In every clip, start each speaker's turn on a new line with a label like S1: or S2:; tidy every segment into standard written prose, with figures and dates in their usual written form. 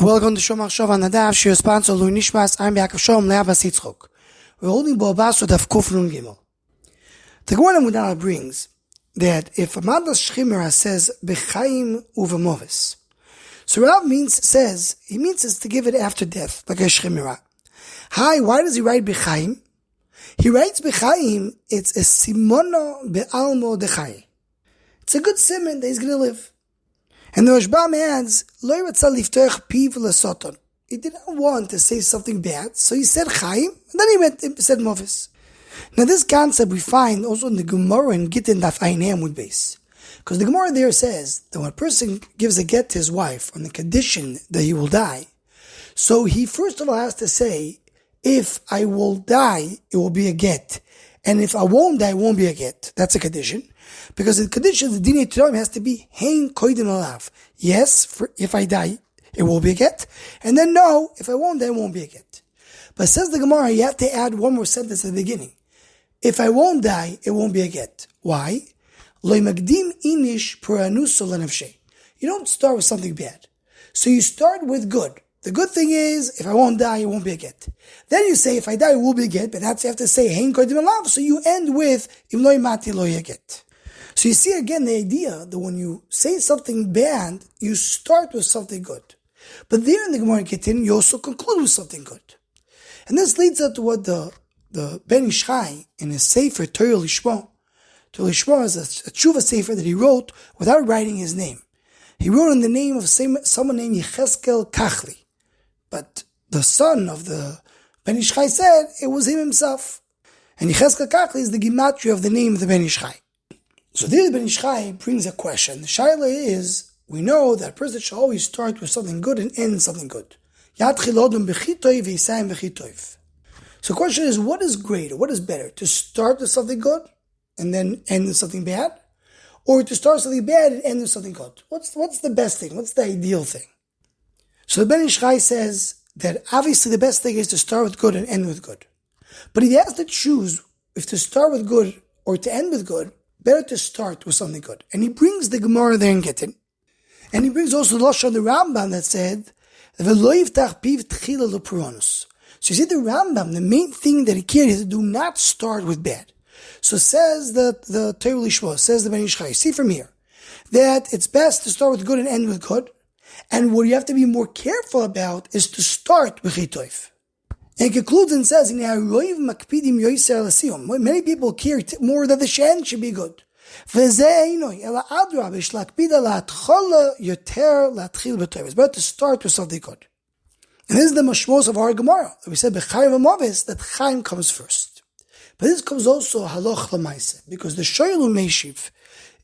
S1: Welcome to Shomar Shov on the Daf. She sponsor Lui Nishmas. I'm Yaakov Shom Leabas Yitzchok. We're holding Basra Daf Kuf Nun Gimel. The Gemara Mudala brings that if a Madas Shchimera says B'chaim uvemovis, so Rav says he means it's to give it after death, like a Shchimera. Why does he write B'chaim? He writes B'chaim. It's a simono be'almo dechai. It's a good simon that he's going to live. And the Rashbam adds, Lo yirtzah liftoch piv lesoton. He did not want to say something bad, so he said Chaim, and then he said Movis. Now this concept we find also in the Gemara in Gittin Daf Ayin Amud Beis. Because the Gemara there says that when a person gives a get to his wife on the condition that he will die, so he first of all has to say, if I will die, it will be a get. And if I won't die, it won't be a get. That's a condition. Because the condition, the Dinei Torah has to be Hein Koidim Alav. Yes, if I die, it will be a get. And then no, if I won't die, it won't be a get. But says the Gemara, you have to add one more sentence at the beginning. If I won't die, it won't be a get. Why? Lo magdim inish puranuso lenafshei. You don't start with something bad. So you start with good. The good thing is, if I won't die, it won't be a get. Then you say, if I die, it will be a get, but that's you have to say, hein kodim alav. So you end with, im lo imati lo get. So you see again the idea that when you say something bad, you start with something good. But there in the Gemara Gittin, you also conclude with something good. And this leads up to what the Ben Ish Chai in his Sefer Torah Lishma. Torah Lishma is a tshuva sefer that he wrote without writing his name. He wrote in the name of someone named Yecheskel Kachli. But the son of the Ben Ish Chai said it was him himself. And Yecheskel Kachli is the gematria of the name of the Ben Ish Chai. So there the Ben Ish Chai brings a question. The shaila is, we know that a person should always start with something good and end with something good. So the question is, what is greater, what is better? To start with something good and then end with something bad? Or to start with something bad and end with something good? What's the best thing? What's the ideal thing? So the Ben Ish Chai says that obviously the best thing is to start with good and end with good. But if he has to choose if to start with good or to end with good, better to start with something good. And he brings the Gemara there in Gittin. And he brings also the Lashon, the Rambam that said, V'lo yiftach piv tchila lepuronos. So you see the Rambam, the main thing that he cared is to do not start with bad. So says the Torah Lishma, says the Ben Ish Chai, see from here, that it's best to start with good and end with good. And what you have to be more careful about is to start with chitoif. And he concludes and says, many people care more that the end should be good. It's better to start with something good. And this is the mashmos of our Gemara. We said that Chaim comes first. But this comes also haloch l'maaseh, because the Shoylu Meshiv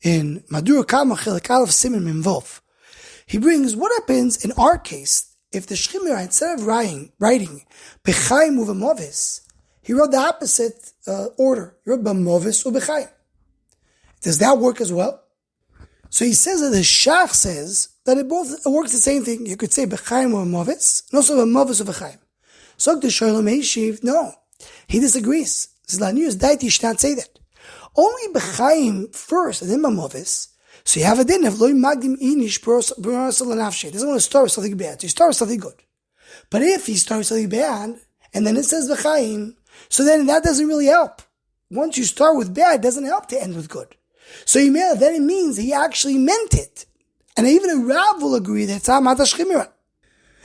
S1: in Madur Kama Chelik Aleph Siman Mimvov, he brings what happens in our case if the Shchimera, instead of writing B'chaim uvemovis, he wrote the opposite order. He wrote B'movis u'B'chaim. Does that work as well? So he says that the Shach says that it works the same thing. You could say B'chaim uvemovis, and also B'movis u'B'chaim. So the Shoylu Meshiv, no. He disagrees. He says, Lanius Daiti, you should not say that. Only B'chaim first, and then B'movis. So you have a din of loy magdim inish l'nafshei. He doesn't want to start with something bad. So you start with something good. But if he starts with something bad, and then it says v'chaim, so then that doesn't really help. Once you start with bad, it doesn't help to end with good. So then it means he actually meant it. And even a Rav will agree that it's Matash Chimera.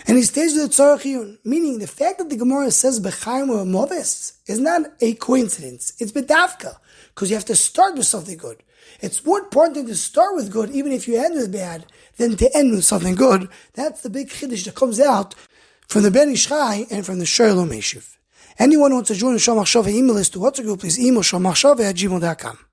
S1: And he stays with the Tzorach Iyun, meaning the fact that the Gemara says b'chaim or movis is not a coincidence. It's bedavka, because you have to start with something good. It's more important to start with good, even if you end with bad, than to end with something good. That's the big chiddush that comes out from the Ben Ish Chai and from the Shoylu Meshiv. Anyone who wants to join the Shomar Shov email list to WhatsApp group, please email shomachshove@gmail.com.